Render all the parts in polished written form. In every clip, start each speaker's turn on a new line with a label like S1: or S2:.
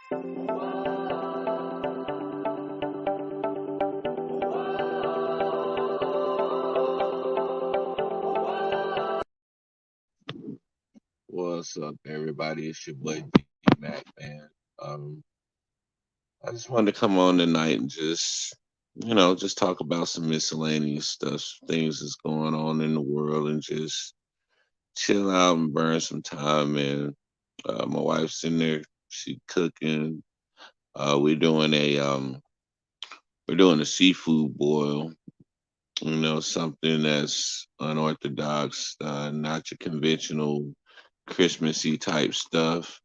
S1: What's up, everybody? It's your boy D Mac, man. Um, I just wanted to come on tonight and just talk about some miscellaneous stuff, things that's going on in the world, and just chill out and burn some time, man. My wife's in there, she cooking. We're doing a seafood boil. Something that's unorthodox, not your conventional Christmassy type stuff.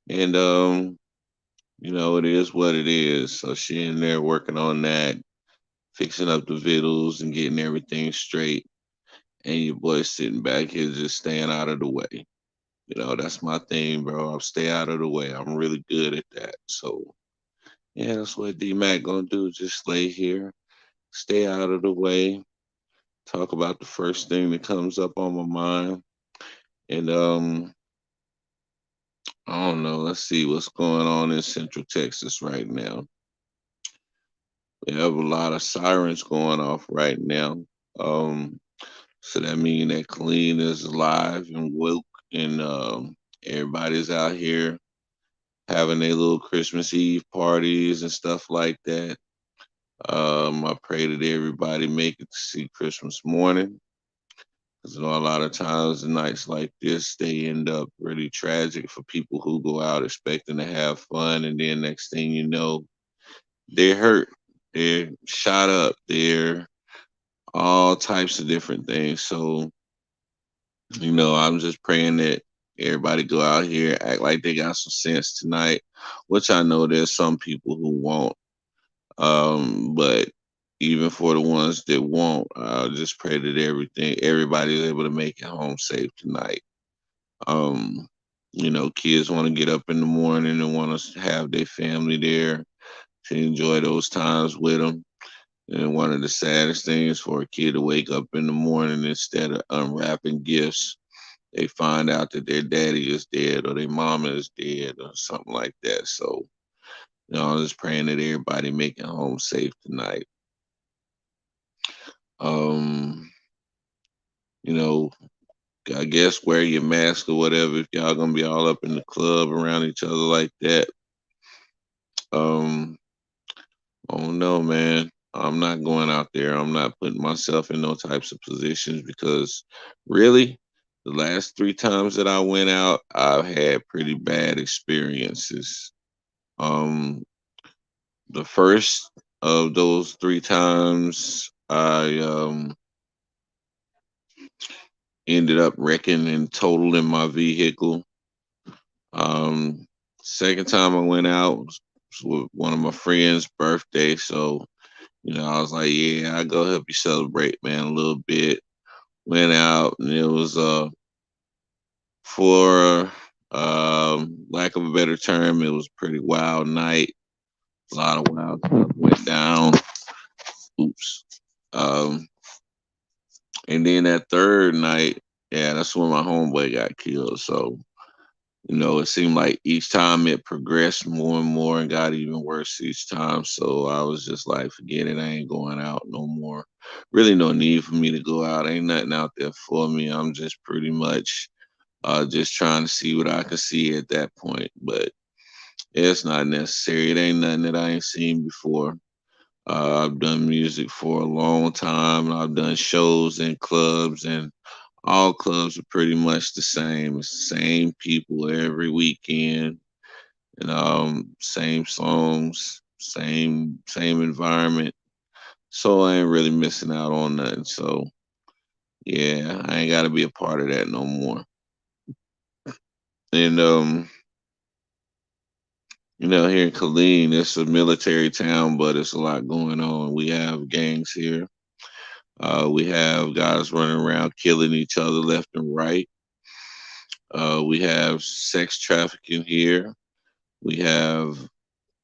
S1: And it is what it is. So she in there working on that, fixing up the vittles and getting everything straight. And your boy sitting back here just staying out of the way. That's my thing, bro. I'll stay out of the way. I'm really good at that. So yeah, that's what D Mac gonna do. Just lay here, stay out of the way, talk about the first thing that comes up on my mind. And I don't know, let's see what's going on in Central Texas right now. We have a lot of sirens going off right now. Um, so that means that Colleen is alive and woke, and everybody's out here having their little Christmas Eve parties and stuff like that. I pray that everybody make it to see Christmas morning. Because a lot of times the nights like this, they end up really tragic for people who go out expecting to have fun, and then next thing you know, they're hurt, they're shot up, they're all types of different things. So, I'm just praying that everybody go out here, act like they got some sense tonight, which I know there's some people who won't. But even for the ones that won't, I just pray that everybody is able to make it home safe tonight. Um, kids want to get up in the morning and want to have their family there to enjoy those times with them. And one of the saddest things for a kid to wake up in the morning instead of unwrapping gifts, they find out that their daddy is dead or their mama is dead or something like that. So, I'm just praying that everybody make it home safe tonight. Um, you know, I guess wear your mask or whatever if y'all gonna be all up in the club around each other like that. Um, oh no, man. I'm not going out there. I'm not putting myself in those types of positions because really, the last three times that I went out, I've had pretty bad experiences. Um, the first of those three times, I ended up wrecking and totaling my vehicle. Um, Second time I went out was with one of my friends' birthday, so I was like, yeah, I go help you celebrate, man, a little bit. Went out and it was for lack of a better term, it was a pretty wild night. A lot of wild stuff went down. Oops. Um, and then that third night, yeah, that's when my homeboy got killed. So, it seemed like each time it progressed more and more and got even worse each time. So I was just like, forget it, I ain't going out no more. Really no need for me to go out. Ain't nothing out there for me. I'm just pretty much just trying to see what I can see at that point. But it's not necessary. It ain't nothing that I ain't seen before. I've done music for a long time. I've done shows in clubs, and all clubs are pretty much the same. It's the same people every weekend, and same songs, same environment. So I ain't really missing out on nothing. So yeah, I ain't got to be a part of that no more. And here in Killeen, it's a military town, but it's a lot going on. We have gangs here. We have guys running around killing each other left and right. We have sex trafficking here. We have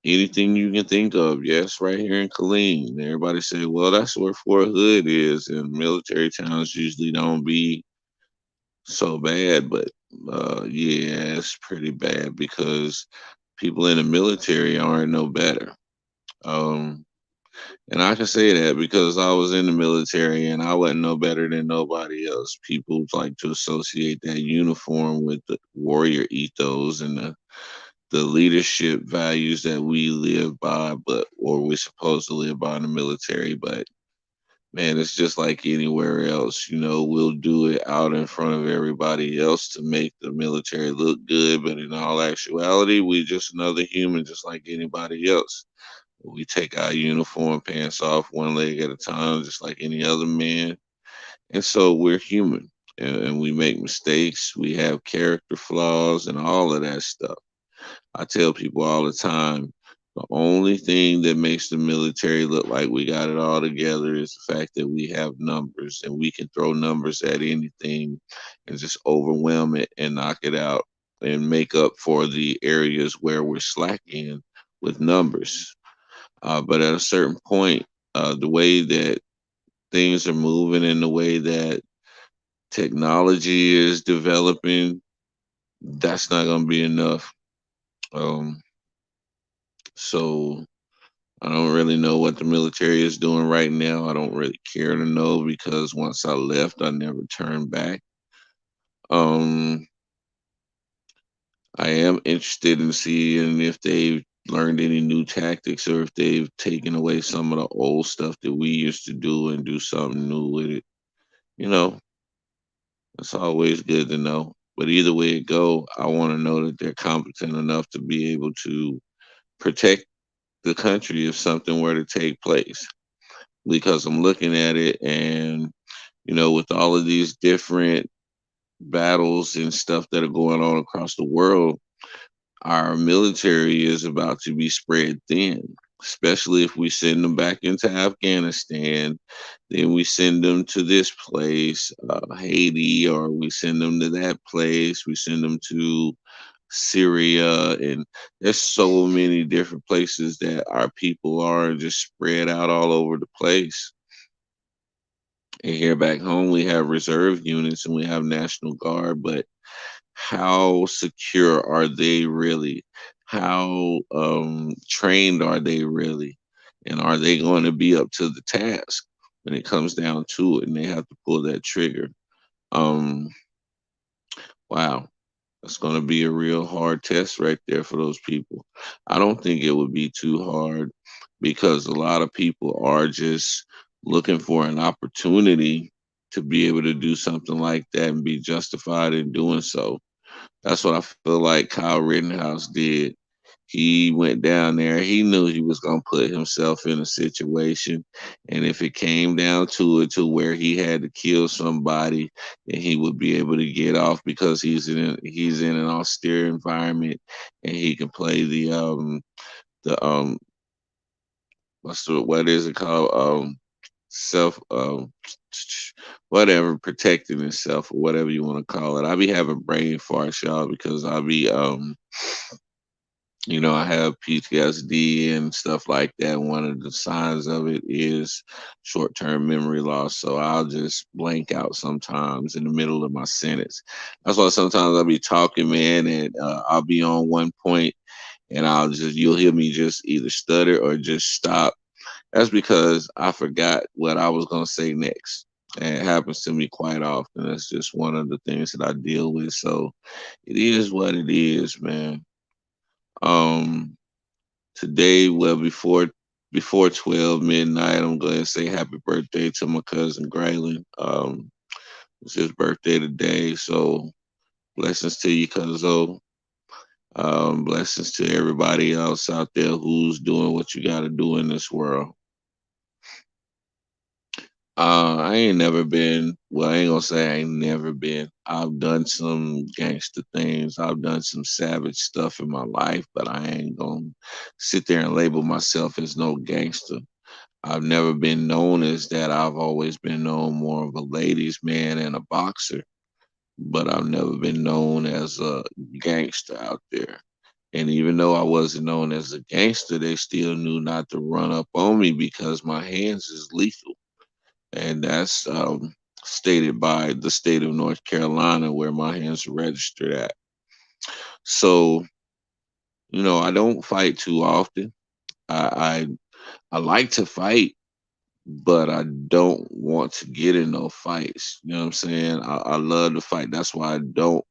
S1: anything you can think of. Yes, right here in Killeen. Everybody say, well, that's where Fort Hood is, and military towns usually don't be so bad, but yeah, it's pretty bad because People in the military aren't no better. Um, and I can say that because I was in the military and I wasn't no better than nobody else. People like to associate that uniform with the warrior ethos and the leadership values that we live by, but or we're supposed to live by in the military. But man, it's just like anywhere else. We'll do it out in front of everybody else to make the military look good, but in all actuality, we just another human, just like anybody else. We take our uniform pants off one leg at a time, just like any other man. And so we're human and we make mistakes. We have character flaws and all of that stuff. I tell people all the time the only thing that makes the military look like we got it all together is the fact that we have numbers and we can throw numbers at anything and just overwhelm it and knock it out and make up for the areas where we're slacking with numbers. But at a certain point, the way that things are moving and the way that technology is developing, that's not going to be enough. Um, so I don't really know what the military is doing right now. I don't really care to know because once I left, I never turned back. Um, I am interested in seeing if they've learned any new tactics or if they've taken away some of the old stuff that we used to do and do something new with it. You know, it's always good to know. But either way it go, I want to know that they're competent enough to be able to protect the country if something were to take place. Because I'm looking at it and with all of these different battles and stuff that are going on across the world, our military is about to be spread thin, especially if we send them back into Afghanistan, then we send them to this place, Haiti, or we send them to that place, we send them to Syria, and there's so many different places that our people are just spread out all over the place. And here back home, we have reserve units and we have National Guard, but how secure are they really? How trained are they really? And are they going to be up to the task when it comes down to it and they have to pull that trigger? Um, wow, that's going to be a real hard test right there for those people. I don't think it would be too hard because a lot of people are just looking for an opportunity to be able to do something like that and be justified in doing so. That's what I feel like Kyle Rittenhouse did. He went down there. He knew he was going to put himself in a situation. And if it came down to it, to where he had to kill somebody, then he would be able to get off because he's in an austere environment and he can play the what is it called? Self whatever, protecting himself or whatever you want to call it. I be having brain farts, y'all, because I be I have PTSD and stuff like that. One of the signs of it is short term memory loss. So I'll just blank out sometimes in the middle of my sentence. That's why sometimes I'll be talking, man, and I'll be on one point and you'll hear me just either stutter or just stop. That's because I forgot what I was going to say next. And it happens to me quite often. That's just one of the things that I deal with. So it is what it is, man. Um, Today, well, before 12 midnight, I'm going to say happy birthday to my cousin Graylin. It's his birthday today, so blessings to you, cuzzo. Blessings to everybody else out there who's doing what you got to do in this world. I ain't never been. Well, I ain't gonna say I ain't never been. I've done some gangster things. I've done some savage stuff in my life, but I ain't gonna sit there and label myself as no gangster. I've never been known as that. I've always been known more of a ladies' man and a boxer, but I've never been known as a gangster out there. And even though I wasn't known as a gangster, they still knew not to run up on me because my hands is lethal. And that's stated by the state of North Carolina where my hands are registered at. So I don't fight too often. I I like to fight, but I don't want to get in no fights. You know what I'm saying? I love to fight. That's why I don't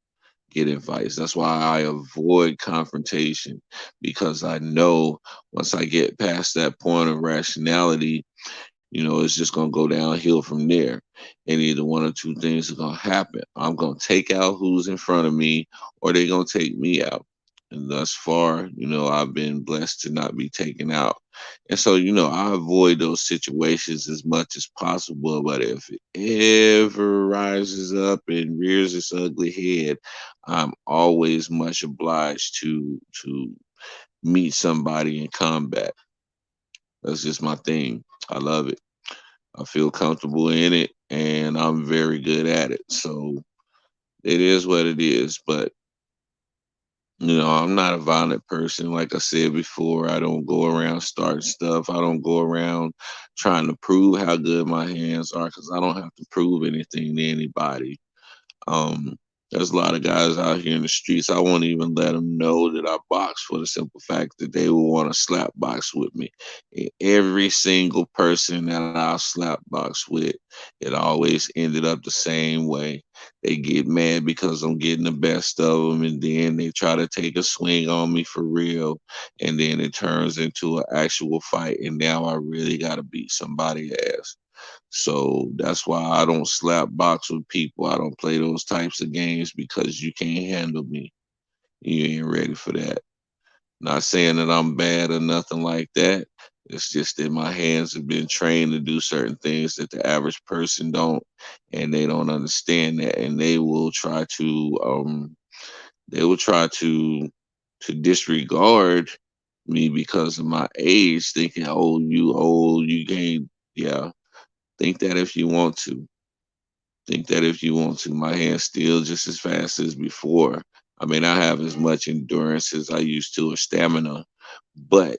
S1: get in fights. That's why I avoid confrontation because I know once I get past that point of rationality, it's just gonna go downhill from there. And either one or two things are gonna happen. I'm gonna take out who's in front of me, or they're gonna take me out. And thus far, I've been blessed to not be taken out. And so, I avoid those situations as much as possible. But if it ever rises up and rears its ugly head, I'm always much obliged to meet somebody in combat. That's just my thing. I love it. I feel comfortable in it and I'm very good at it. So it is what it is. But, I'm not a violent person. Like I said before, I don't go around starting stuff. I don't go around trying to prove how good my hands are because I don't have to prove anything to anybody. Um, there's a lot of guys out here in the streets. I won't even let them know that I box for the simple fact that they will want to slap box with me. And every single person that I slap box with, it always ended up the same way. They get mad because I'm getting the best of them, and then they try to take a swing on me for real, and then it turns into an actual fight, and now I really got to beat somebody ass. So that's why I don't slap box with people. I don't play those types of games because you can't handle me. You ain't ready for that. Not saying that I'm bad or nothing like that. It's just that my hands have been trained to do certain things that the average person don't, and they don't understand that, and they will try to disregard me because of my age, thinking, "Oh, you old, you can't." Yeah, think that if you want to. Think that if you want to. My hand's still just as fast as before. I mean, I have as much endurance as I used to, or stamina, but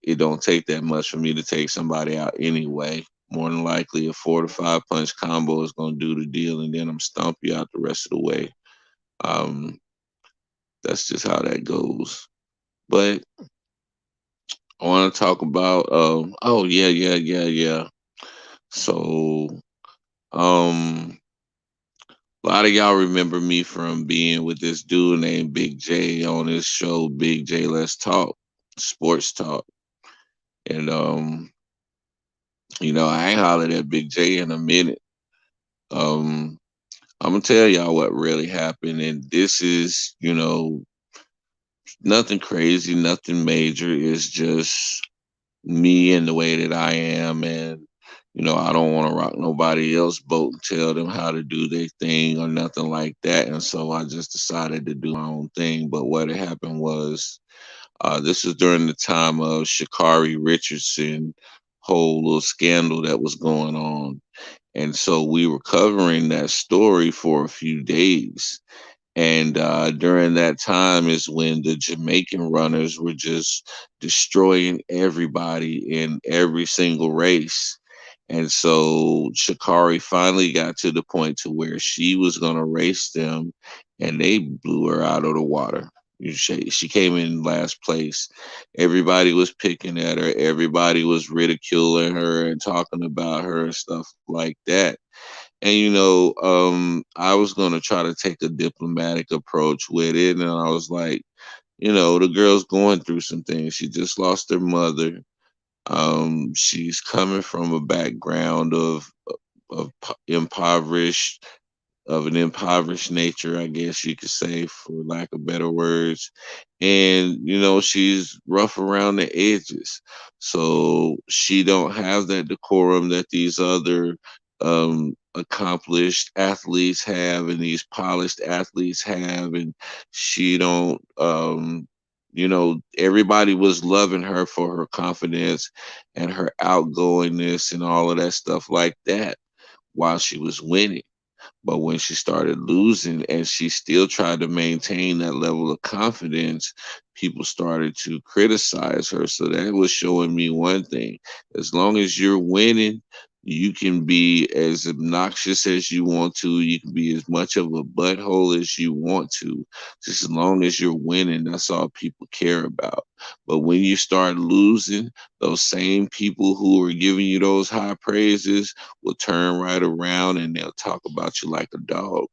S1: it don't take that much for me to take somebody out anyway. More than likely, a 4 to 5 punch combo is going to do the deal, and then I'm stomp you out the rest of the way. Um, that's just how that goes. But I want to talk about. Oh yeah, yeah, yeah, yeah. So um, a lot of y'all remember me from being with this dude named Big J on his show, Big J Let's Talk, Sports Talk. And I ain't hollered at Big J in a minute. Um, I'm gonna tell y'all what really happened, and this is, nothing crazy, nothing major. It's just me and the way that I am, and I don't want to rock nobody else's boat and tell them how to do their thing or nothing like that. And so I just decided to do my own thing. But what had happened was, this was during the time of Shakari Richardson whole little scandal that was going on, and so we were covering that story for a few days. And during that time is when the Jamaican runners were just destroying everybody in every single race. And so Shakari finally got to the point to where she was going to race them, and they blew her out of the water. She came in last place. Everybody was picking at her. Everybody was ridiculing her and talking about her and stuff like that. And I was gonna try to take a diplomatic approach with it, and I was like, the girl's going through some things. She just lost her mother. She's coming from a background impoverished of an impoverished nature, I guess you could say, for lack of better words. And she's rough around the edges, so she don't have that decorum that these other accomplished athletes have, and these polished athletes have, and she don't. Everybody was loving her for her confidence and her outgoingness and all of that stuff like that while she was winning. But when she started losing and she still tried to maintain that level of confidence, people started to criticize her. So that was showing me one thing. As long as you're winning, You can be as obnoxious as you want to. You can be as much of a butthole as you want to. Just as long as you're winning, that's all people care about. But when you start losing, those same people who are giving you those high praises will turn right around and they'll talk about you like a dog.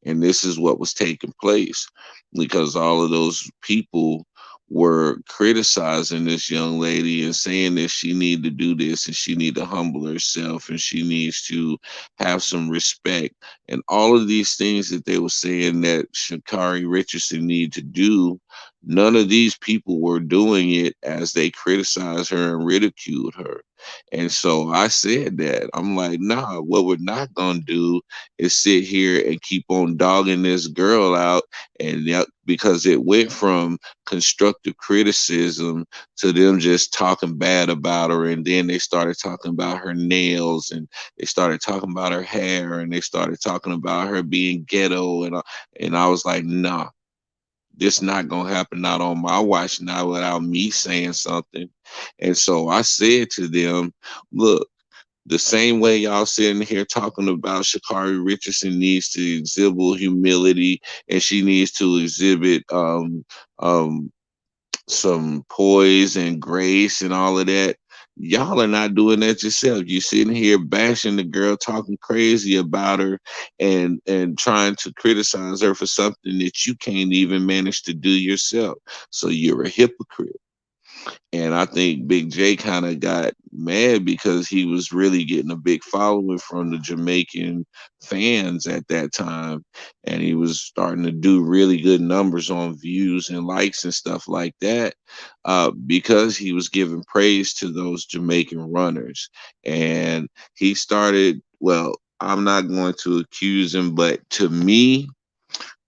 S1: And this is what was taking place because all of those people were criticizing this young lady and saying that she need to do this and she need to humble herself and she needs to have some respect and all of these things that they were saying that Shakari Richardson need to do. None of these people were doing it as they criticized her and ridiculed her. And so I said that I'm like, nah, what we're not gonna do is sit here and keep on dogging this girl out. And yep, because it went from constructive criticism to them just talking bad about her. And then they started talking about her nails and they started talking about her hair and they started talking about her being ghetto. And I was like, nah, this not gonna happen, not on my watch, not without me saying something. And so I said to them, look, the same way y'all sitting here talking about Shakari Richardson needs to exhibit humility and she needs to exhibit um some poise and grace and all of that. Y'all are not doing that yourself. You sitting here bashing the girl, talking crazy about her, and trying to criticize her for something that you can't even manage to do yourself. So you're a hypocrite. And I think Big J kind of got mad because he was really getting a big following from the Jamaican fans at that time. And he was starting to do really good numbers on views and likes and stuff like that because he was giving praise to those Jamaican runners. And he started, well, I'm not going to accuse him, but to me,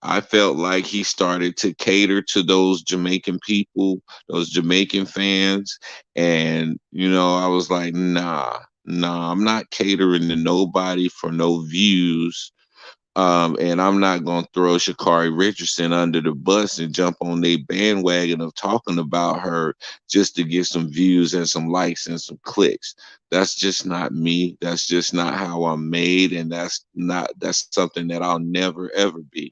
S1: I felt like he started to cater to those Jamaican people, those Jamaican fans. And, I was like, nah, I'm not catering to nobody for no views. And I'm not going to throw Shakari Richardson under the bus and jump on their bandwagon of talking about her just to get some views and some likes and some clicks. That's just not me. That's just not how I'm made. And that's something that I'll never, ever be.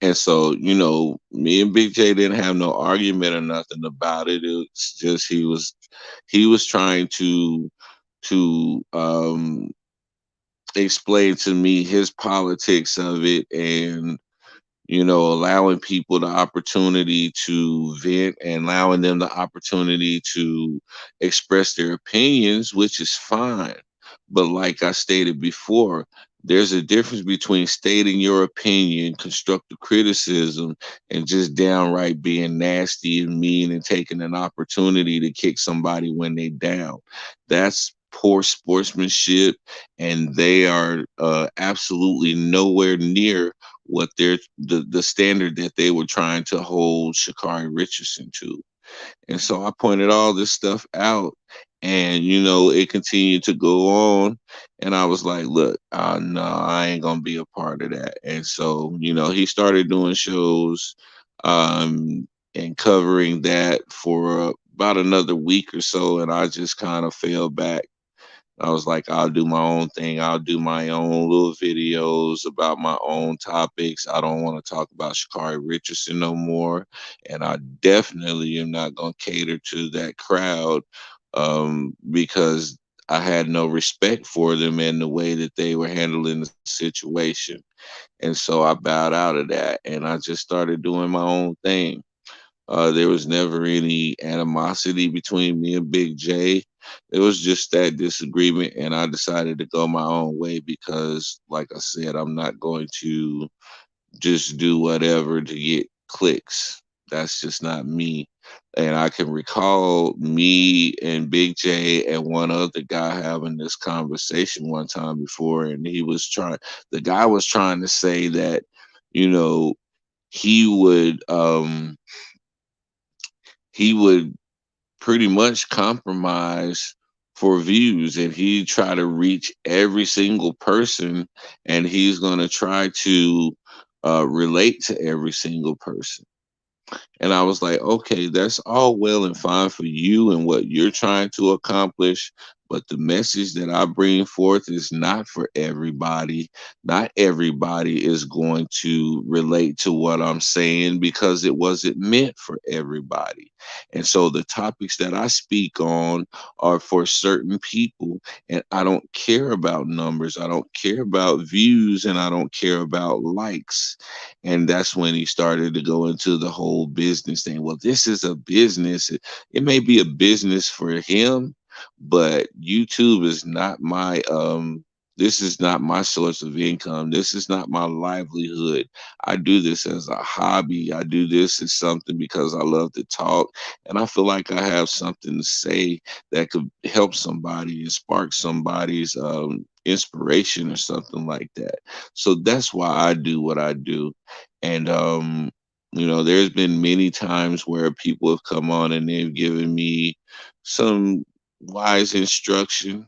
S1: And so, me and Big J didn't have no argument or nothing about it. It was just he was trying to explain to me his politics of it and allowing people the opportunity to vent and allowing them the opportunity to express their opinions, which is fine. But like I stated before, there's a difference between stating your opinion, constructive criticism, and just downright being nasty and mean and taking an opportunity to kick somebody when they down. That's poor sportsmanship, and they are absolutely nowhere near what the standard that they were trying to hold Shakari Richardson to. And so I pointed all this stuff out, and it continued to go on. And I was like, look, no, I ain't gonna be a part of that. And so he started doing shows, and covering that for about another week or so, and I just kind of fell back. I was like, I'll do my own thing. I'll do my own little videos about my own topics. I don't want to talk about Shakari Richardson no more. And I definitely am not going to cater to that crowd because I had no respect for them and the way that they were handling the situation. And so I bowed out of that and I just started doing my own thing. There was never any animosity between me and Big J. It was just that disagreement, and I decided to go my own way because, like I said, I'm not going to just do whatever to get clicks. That's just not me. And I can recall me and Big J and one other guy having this conversation one time before, and the guy was trying to say that, you know, he would, he would pretty much compromise for views and he try to reach every single person and he's going to try to relate to every single person. And I was like, okay, that's all well and fine for you and what you're trying to accomplish, But the message that I bring forth is not for everybody. Not everybody is going to relate to what I'm saying because it wasn't meant for everybody. And so the topics that I speak on are for certain people, and I don't care about numbers. I don't care about views, and I don't care about likes. And that's when he started to go into the whole business thing. Well, this is a business. It may be a business for him, but YouTube is not my this is not my source of income. This is not my livelihood. I do this as a hobby. I do this as something because I love to talk, and I feel like I have something to say that could help somebody and spark somebody's inspiration or something like that. So that's why I do what I do. And there's been many times where people have come on and they've given me some wise instruction.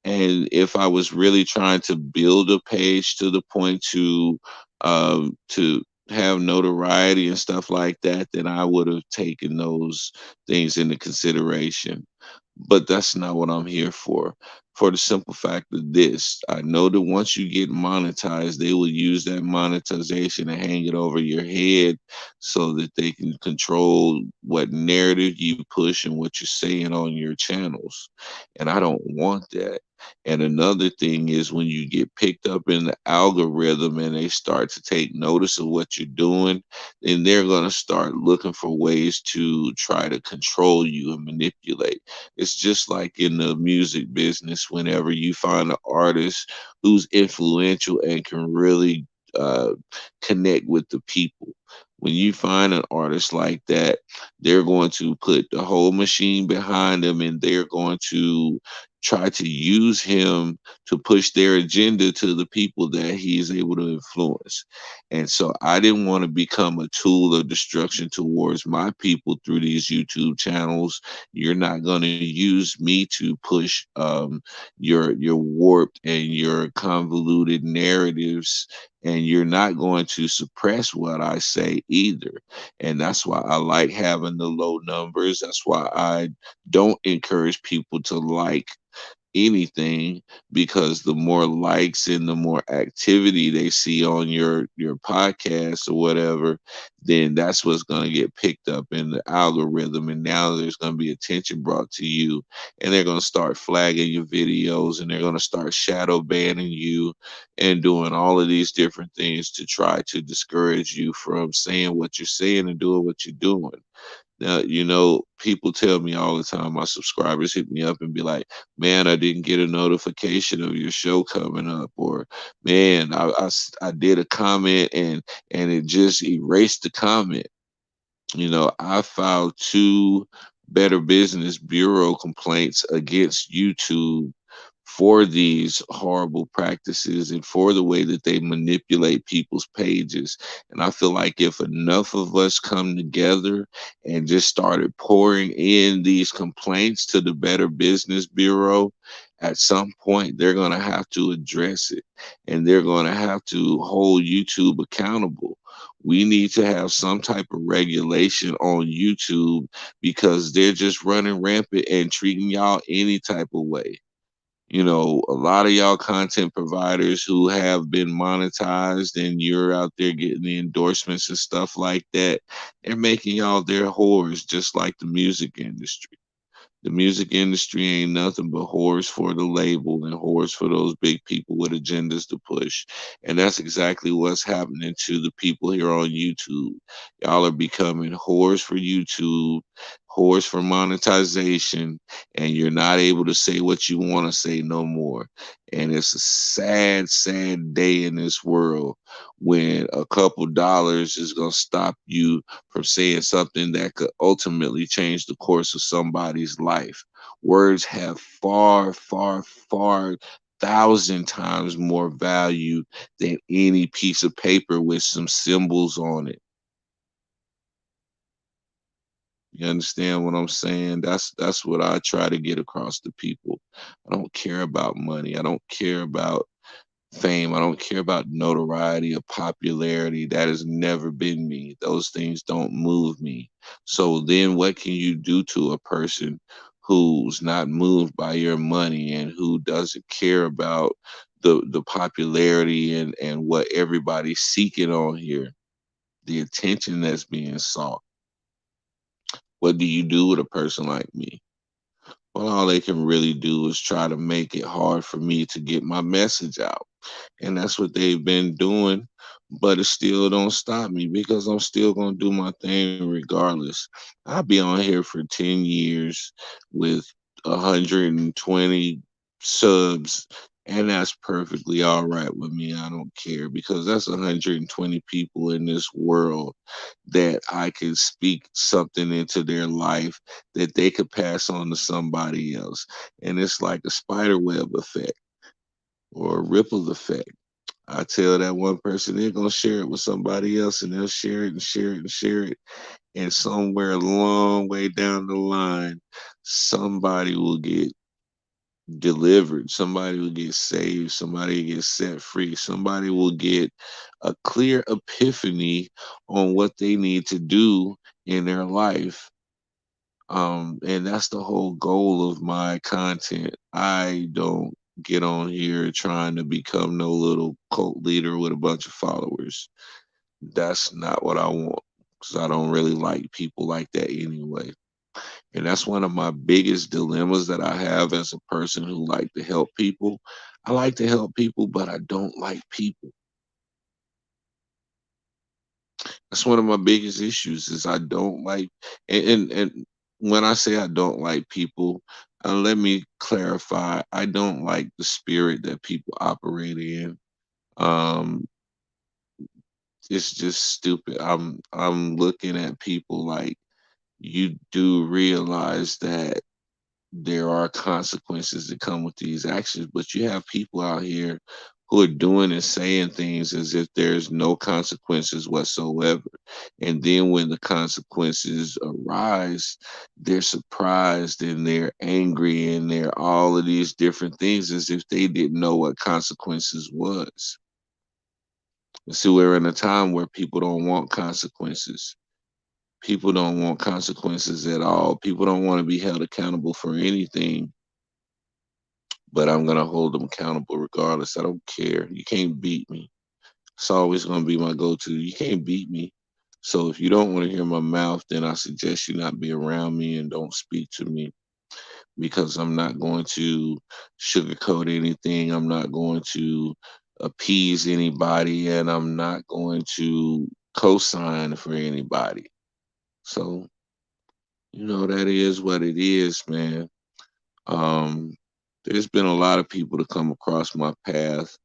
S1: And if I was really trying to build a page to the point to have notoriety and stuff like that, then I would have taken those things into consideration. But that's not what I'm here for. For the simple fact of this, I know that once you get monetized, they will use that monetization and hang it over your head so that they can control what narrative you push and what you're saying on your channels. And I don't want that. And another thing is when you get picked up in the algorithm and they start to take notice of what you're doing, then they're going to start looking for ways to try to control you and manipulate. It's just like in the music business, whenever you find an artist who's influential and can really uh, connect with the people. When you find an artist like that, they're going to put the whole machine behind them and they're going to try to use him to push their agenda to the people that he is able to influence. And so I didn't want to become a tool of destruction towards my people through these YouTube channels. You're not going to use me to push your warped and your convoluted narratives, and you're not going to suppress what I say either. And that's why I like having the low numbers. That's why I don't encourage people to like anything, because the more likes and the more activity they see on your podcast or whatever, then that's what's going to get picked up in the algorithm, and now there's going to be attention brought to you, and they're going to start flagging your videos, and they're going to start shadow banning you and doing all of these different things to try to discourage you from saying what you're saying and doing what you're doing. Now, people tell me all the time, my subscribers hit me up and be like, man, I didn't get a notification of your show coming up. Or, man, I did a comment and it just erased the comment. I filed two Better Business Bureau complaints against YouTube for these horrible practices and for the way that they manipulate people's pages. And I feel like if enough of us come together and just started pouring in these complaints to the Better Business Bureau, at some point they're going to have to address it, and they're going to have to hold YouTube accountable. We need to have some type of regulation on YouTube because they're just running rampant and treating y'all any type of way. A lot of y'all content providers who have been monetized and you're out there getting the endorsements and stuff like that, they're making y'all their whores, just like the music industry. The music industry ain't nothing but whores for the label and whores for those big people with agendas to push. And that's exactly what's happening to the people here on YouTube. Y'all are becoming whores for YouTube, whores for monetization, and you're not able to say what you want to say no more. And it's a sad, sad day in this world when a couple dollars is going to stop you from saying something that could ultimately change the course of somebody's life. Words have far, far, far thousand times more value than any piece of paper with some symbols on it. You understand what I'm saying? That's what I try to get across to people. I don't care about money. I don't care about fame. I don't care about notoriety or popularity. That has never been me. Those things don't move me. So then what can you do to a person who's not moved by your money and who doesn't care about the popularity and what everybody's seeking on here, the attention that's being sought. What do you do with a person like me? Well, all they can really do is try to make it hard for me to get my message out. And that's what they've been doing, but it still don't stop me because I'm still gonna do my thing regardless. I'll be on here for 10 years with 120 subs, and that's perfectly all right with me. I don't care because that's 120 people in this world that I can speak something into their life that they could pass on to somebody else. And it's like a spider web effect or a ripple effect. I tell that one person they're gonna share it with somebody else, and they'll share it and share it and share it, and somewhere a long way down the line, somebody will get delivered, somebody will get saved, somebody will get set free, somebody will get a clear epiphany on what they need to do in their life. And that's the whole goal of my content. I don't get on here trying to become no little cult leader with a bunch of followers. That's not what I want because I don't really like people like that anyway. And that's one of my biggest dilemmas that I have as a person who like to help people. I like to help people, but I don't like people. That's one of my biggest issues is I don't like and when I say I don't like people, let me clarify. I don't like the spirit that people operate in. Um, it's just stupid. I'm looking at people like you do realize that there are consequences that come with these actions, but you have people out here who are doing and saying things as if there's no consequences whatsoever. And then when the consequences arise, they're surprised and they're angry and they're all of these different things as if they didn't know what consequences was. See, we're in a time where people don't want consequences. People don't want consequences at all. People don't want to be held accountable for anything, but I'm gonna hold them accountable regardless. I don't care. You can't beat me. It's always gonna be my go-to. You can't beat me. So if you don't want to hear my mouth, then I suggest you not be around me and don't speak to me because I'm not going to sugarcoat anything. I'm not going to appease anybody, and I'm not going to co-sign for anybody. So that is what it is, man. Um, there's been a lot of people to come across my path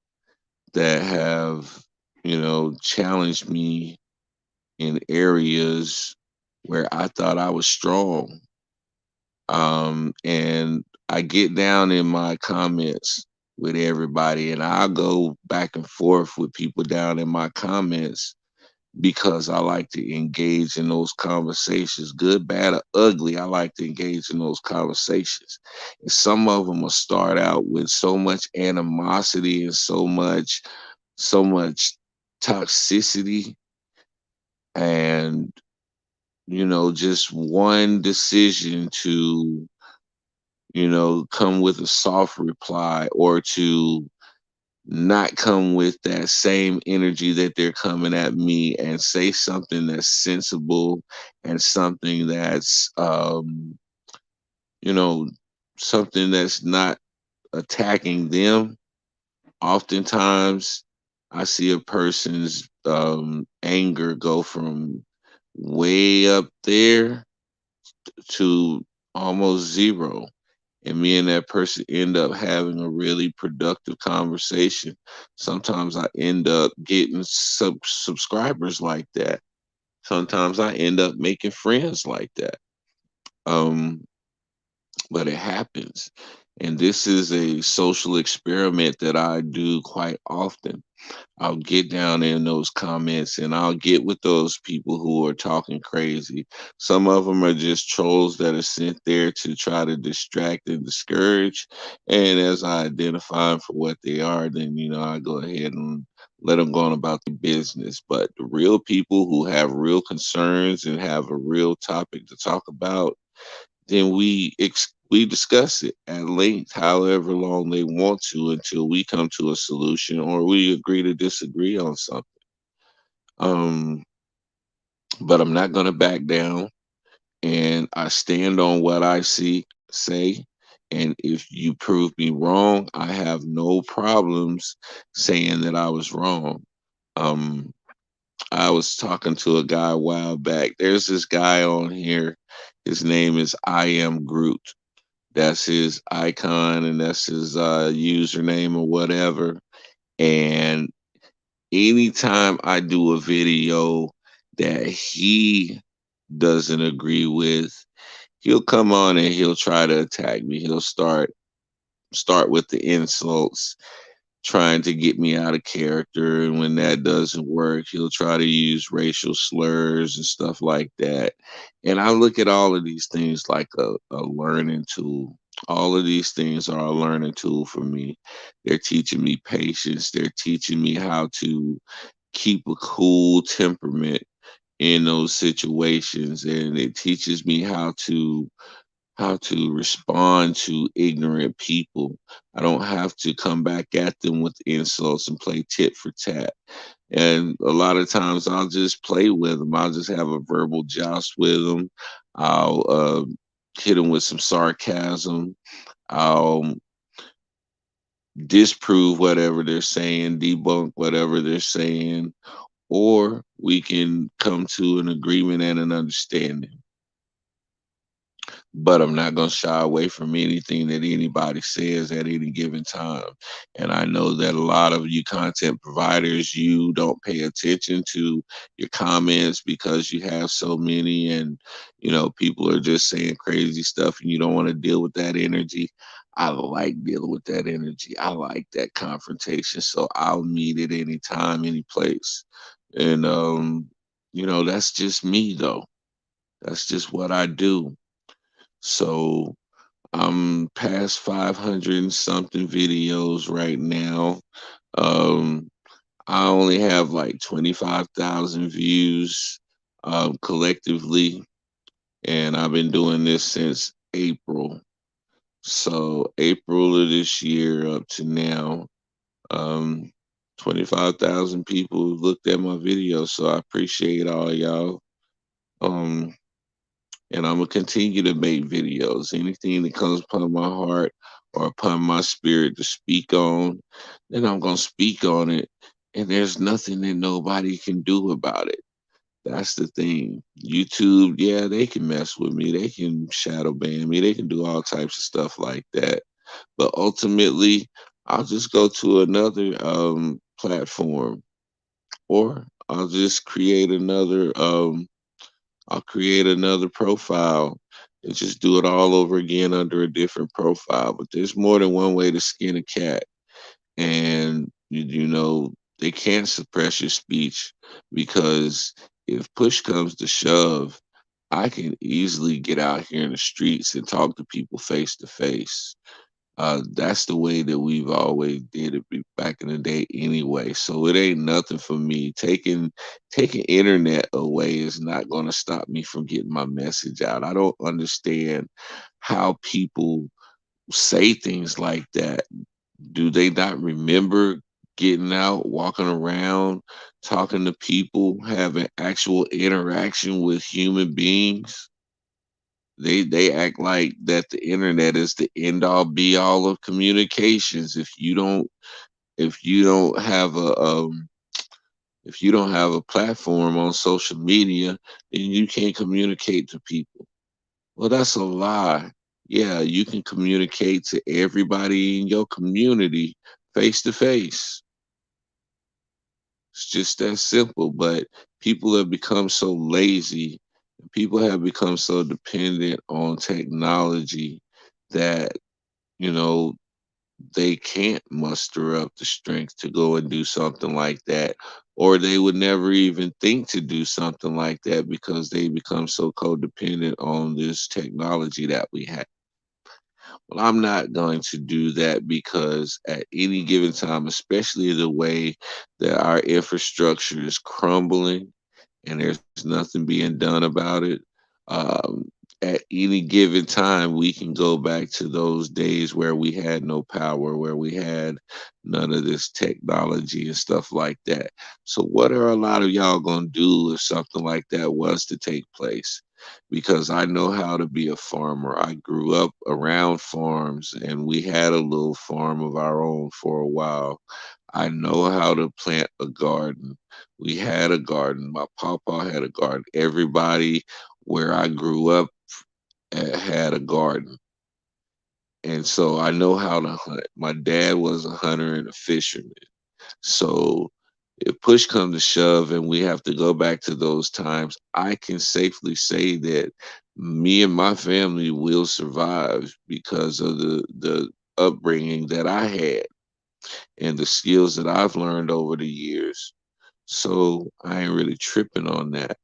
S1: that have, challenged me in areas where I thought I was strong. And I get down in my comments with everybody, and I go back and forth with people down in my comments because I like to engage in those conversations, good, bad, or ugly. I like to engage in those conversations. And some of them will start out with so much animosity and so much toxicity and just one decision to come with a soft reply or to not come with that same energy that they're coming at me and say something that's sensible and something that's you know something that's not attacking them. Oftentimes I see a person's anger go from way up there to almost zero, and me and that person end up having a really productive conversation. Sometimes I end up getting subscribers like that. Sometimes I end up making friends like that. Um, but it happens. And this is a social experiment that I do quite often. I'll get down in those comments and I'll get with those people who are talking crazy. Some of them are just trolls that are sent there to try to distract and discourage. And as I identify them for what they are, then, I go ahead and let them go on about their business. But the real people who have real concerns and have a real topic to talk about, then we discuss it at length, however long they want to, until we come to a solution or we agree to disagree on something. Um, but I'm not going to back down, and I stand on what I say. And if you prove me wrong, I have no problems saying that I was wrong. Um, I was talking to a guy a while back. There's this guy on here. His name is I am Groot. That's his icon and that's his username or whatever. And anytime I do a video that he doesn't agree with, he'll come on and he'll try to attack me. He'll start with the insults, trying to get me out of character. And when that doesn't work, he'll try to use racial slurs and stuff like that. And I look at all of these things like a learning tool. All of these things are a learning tool for me. They're teaching me patience. They're teaching me how to keep a cool temperament in those situations. And it teaches me how to respond to ignorant people. I don't have to come back at them with insults and play tit for tat. And a lot of times I'll just play with them. I'll just have a verbal joust with them. I'll hit them with some sarcasm. I'll disprove whatever they're saying, debunk whatever they're saying, or we can come to an agreement and an understanding. But I'm not going to shy away from anything that anybody says at any given time. And I know that a lot of you content providers, you don't pay attention to your comments because you have so many, and people are just saying crazy stuff, and you don't want to deal with that energy. I like dealing with that energy. I like that confrontation, so I'll meet it anytime, any place. And that's just me though. That's just what I do. So I'm past 500 and something videos right now. Um, I only have like 25,000 views collectively, and I've been doing this since April. So April of this year up to now, um, 25,000 people looked at my video. So I appreciate all y'all. Um, and I'm gonna continue to make videos. Anything that comes upon my heart or upon my spirit to speak on, then I'm gonna speak on it. And there's nothing that nobody can do about it. That's the thing. YouTube, yeah, they can mess with me. They can shadow ban me. They can do all types of stuff like that. But ultimately, I'll just go to another platform, or I'll create another profile and just do it all over again under a different profile. But there's more than one way to skin a cat. And, they can't suppress your speech because if push comes to shove, I can easily get out here in the streets and talk to people face to face. That's the way that we've always did it back in the day anyway. So it ain't nothing for me. Taking internet away is not going to stop me from getting my message out. I don't understand how people say things like that. Do they not remember getting out, walking around, talking to people, having actual interaction with human beings? They act like that the internet is the end all be all of communications. If you don't have a platform on social media, then you can't communicate to people. Well, that's a lie. Yeah, you can communicate to everybody in your community face to face. It's just that simple. But people have become so lazy. People have become so dependent on technology that, you know, they can't muster up the strength to go and do something like that. Or they would never even think to do something like that because they become so codependent on this technology that we have. Well, I'm not going to do that because at any given time, especially the way that our infrastructure is crumbling and there's nothing being done about it, um, at any given time, we can go back to those days where we had no power, where we had none of this technology and stuff like that. So, what are a lot of y'all going to do if something like that was to take place? Because I know how to be a farmer. I grew up around farms and we had a little farm of our own for a while. I know how to plant a garden. We had a garden. My papa had a garden. Everybody where I grew up had a garden. And so I know how to hunt. My dad was a hunter and a fisherman. So if push comes to shove and we have to go back to those times, I can safely say that me and my family will survive because of the upbringing that I had and the skills that I've learned over the years. So I ain't really tripping on that.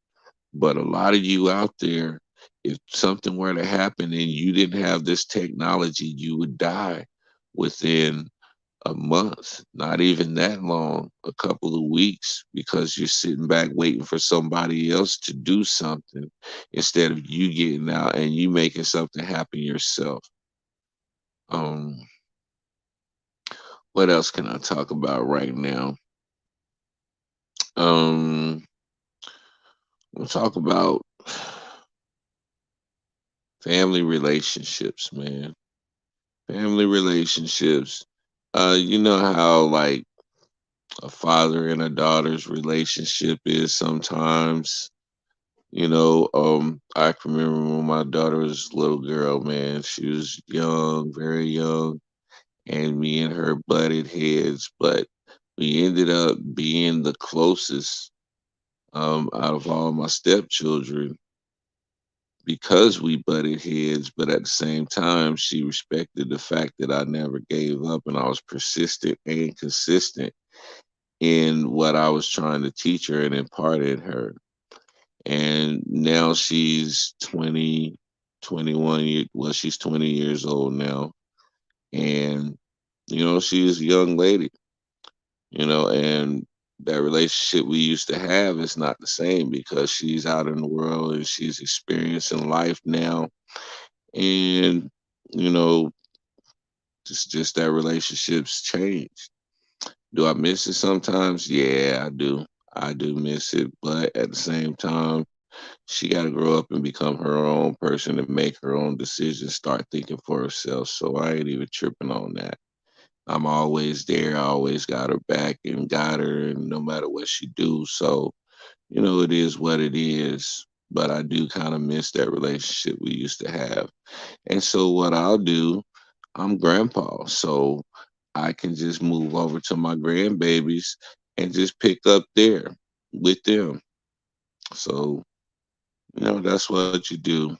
S1: But a lot of you out there, if something were to happen and you didn't have this technology, you would die within a month, not even that long, a couple of weeks, because you're sitting back waiting for somebody else to do something instead of you getting out and you making something happen yourself. Um, what else can I talk about right now? We'll talk about family relationships, man. Family relationships. You know how like a father and a daughter's relationship is sometimes. I can remember when my daughter was a little girl, man. She was young, very young, and me and her butted heads, but we ended up being the closest out of all my stepchildren because we butted heads, but at the same time, she respected the fact that I never gave up and I was persistent and consistent in what I was trying to teach her and impart in her. And now she's 20, 21 years, well, she's 20 years old now. And, she's a young lady, and that relationship we used to have is not the same because she's out in the world and she's experiencing life now. And, you know, just that relationship's changed. Do I miss it sometimes? Yeah, I do. I do miss it, but at the same time, she got to grow up and become her own person and make her own decisions, start thinking for herself. So I ain't even tripping on that. I'm always there. I always got her back and got her, and no matter what she do. So it is what it is. But I do kind of miss that relationship we used to have. And so what I'll do, I'm grandpa, so I can just move over to my grandbabies and just pick up there with them. So, that's what you do.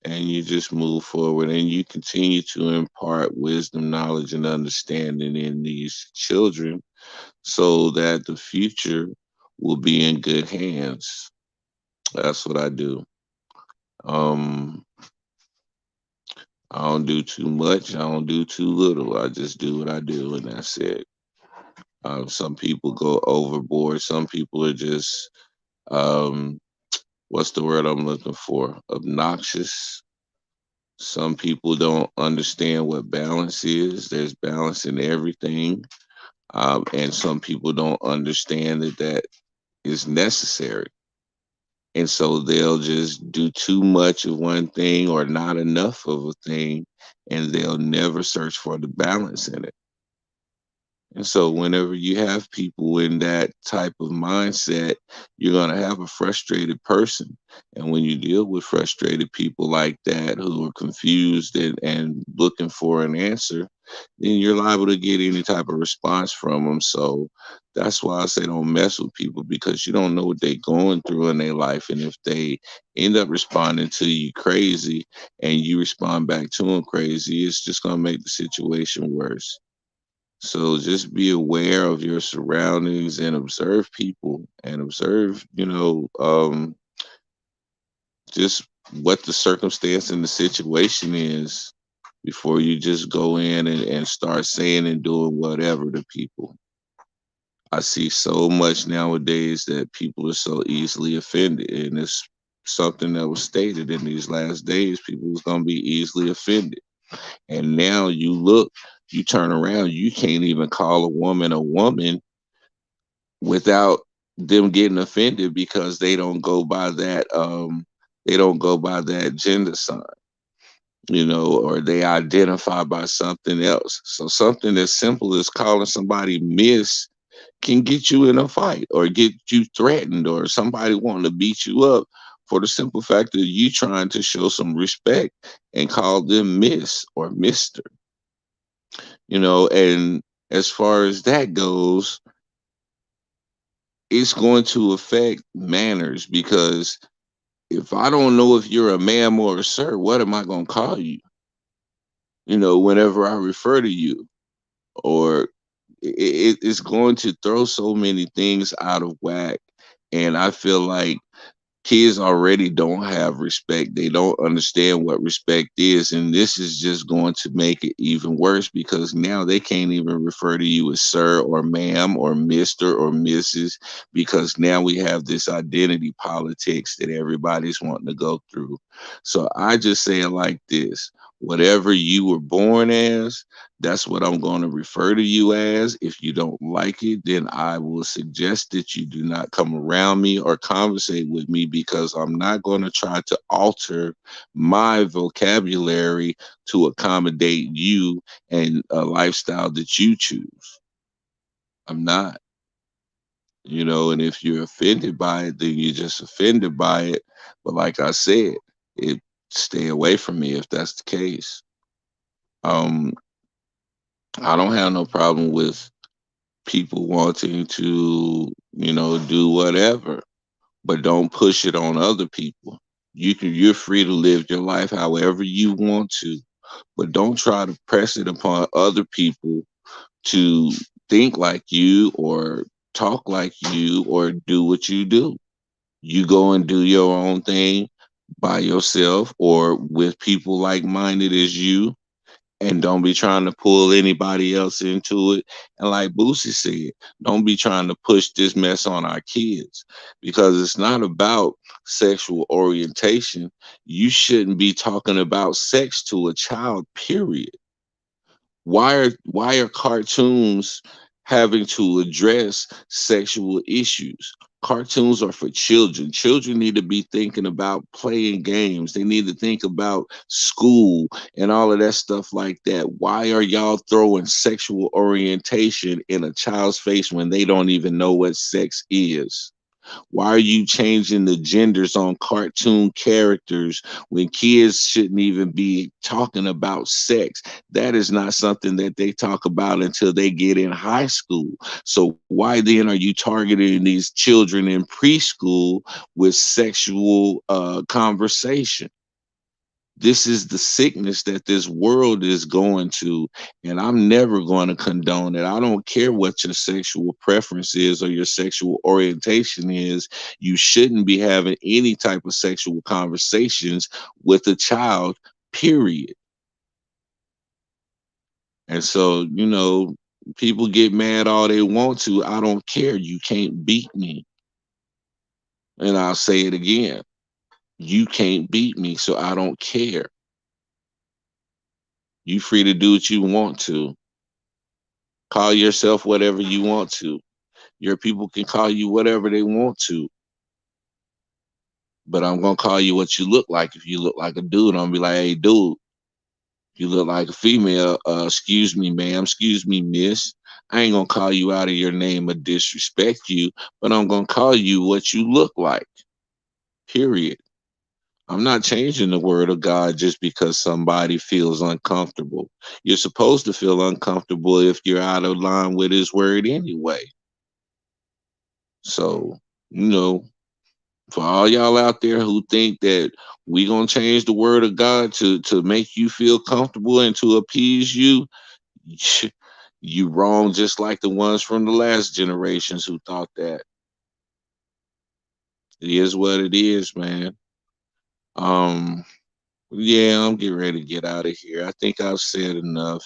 S1: And you just move forward and you continue to impart wisdom, knowledge, and understanding in these children so that the future will be in good hands. That's what I do. Um, I don't do too much. I don't do too little. I just do what I do, and that's it. Some people go overboard. Some people are just, um, what's the word I'm looking for? Obnoxious. Some people don't understand what balance is. There's balance in everything. And some people don't understand that is necessary. And so they'll just do too much of one thing or not enough of a thing, and they'll never search for the balance in it. And so, whenever you have people in that type of mindset, you're going to have a frustrated person. And when you deal with frustrated people like that who are confused and looking for an answer, then you're liable to get any type of response from them. So, that's why I say don't mess with people because you don't know what they're going through in their life. And if they end up responding to you crazy and you respond back to them crazy, it's just going to make the situation worse. So just be aware of your surroundings and observe people and observe, just what the circumstance and the situation is before you just go in and start saying and doing whatever to people. I see so much nowadays that people are so easily offended, and it's something that was stated in these last days. People was gonna be easily offended. And now you look, you turn around, you can't even call a woman without them getting offended because they don't go by that gender sign, or they identify by something else. So something as simple as calling somebody miss can get you in a fight or get you threatened or somebody wanting to beat you up for the simple fact that you trying to show some respect and call them miss or mister. And as far as that goes, it's going to affect manners because if I don't know if you're a ma'am or a sir, what am I going to call you? Whenever I refer to you, or it's going to throw so many things out of whack. And I feel like kids already don't have respect. They don't understand what respect is. And this is just going to make it even worse because now they can't even refer to you as sir or ma'am or Mr. or Mrs. because now we have this identity politics that everybody's wanting to go through. So I just say it like this: whatever you were born as, that's what I'm going to refer to you as. If you don't like it, then I will suggest that you do not come around me or conversate with me because I'm not going to try to alter my vocabulary to accommodate you and a lifestyle that you choose. I'm not, and if you're offended by it, then you're just offended by it. But like I said, it stay away from me if that's the case. Um, I don't have no problem with people wanting to, do whatever, but don't push it on other people. You're free to live your life however you want to, but don't try to press it upon other people to think like you or talk like you or do what you do. You go and do your own thing by yourself or with people like minded as you, and don't be trying to pull anybody else into it. And like Boosie said, don't be trying to push this mess on our kids because it's not about sexual orientation. You shouldn't be talking about sex to a child, period. Why are cartoons having to address sexual issues? Cartoons are for children. Children need to be thinking about playing games. They need to think about school and all of that stuff like that. Why are y'all throwing sexual orientation in a child's face when they don't even know what sex is? Why are you changing the genders on cartoon characters when kids shouldn't even be talking about sex? That is not something that they talk about until they get in high school. So why then are you targeting these children in preschool with sexual conversation? This is the sickness that this world is going to, and I'm never going to condone it. I don't care what your sexual preference is or your sexual orientation is. You shouldn't be having any type of sexual conversations with a child, period. And so, people get mad all they want to. I don't care. You can't beat me. And I'll say it again. You can't beat me, so I don't care. You free to do what you want to. Call yourself whatever you want to. Your people can call you whatever they want to. But I'm gonna call you what you look like. If you look like a dude, I'm gonna be like, hey dude, if you look like a female, excuse me, ma'am, excuse me, miss. I ain't gonna call you out of your name or disrespect you, but I'm gonna call you what you look like. Period. I'm not changing the word of God just because somebody feels uncomfortable. You're supposed to feel uncomfortable if you're out of line with his word anyway. So, you know, for all y'all out there who think that we gonna change the word of God to make you feel comfortable and to appease you, you wrong just like the ones from the last generations who thought that. It is what it is, man. Um, yeah, I'm getting ready to get out of here. I think I've said enough.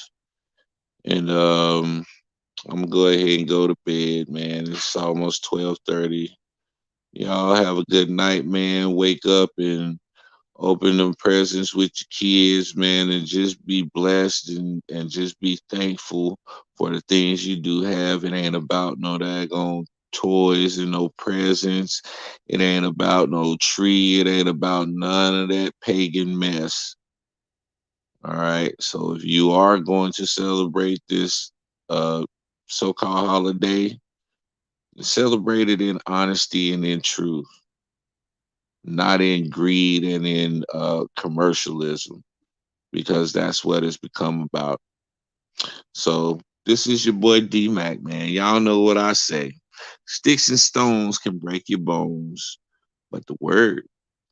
S1: And I'm gonna go ahead and go to bed, man. It's almost 12:30. Y'all have a good night, man. Wake up and open them presents with your kids, man, and just be blessed and just be thankful for the things you do have. It ain't about no daggone toys and no presents. It ain't about no tree. It ain't about none of that pagan mess. All right. So if you are going to celebrate this uh so-called holiday, celebrate it in honesty and in truth, not in greed and in commercialism, because that's what it's become about. So this is your boy D Mac, man. Y'all know what I say. Sticks and stones can break your bones, but the word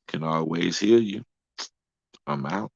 S1: can always heal you. I'm out.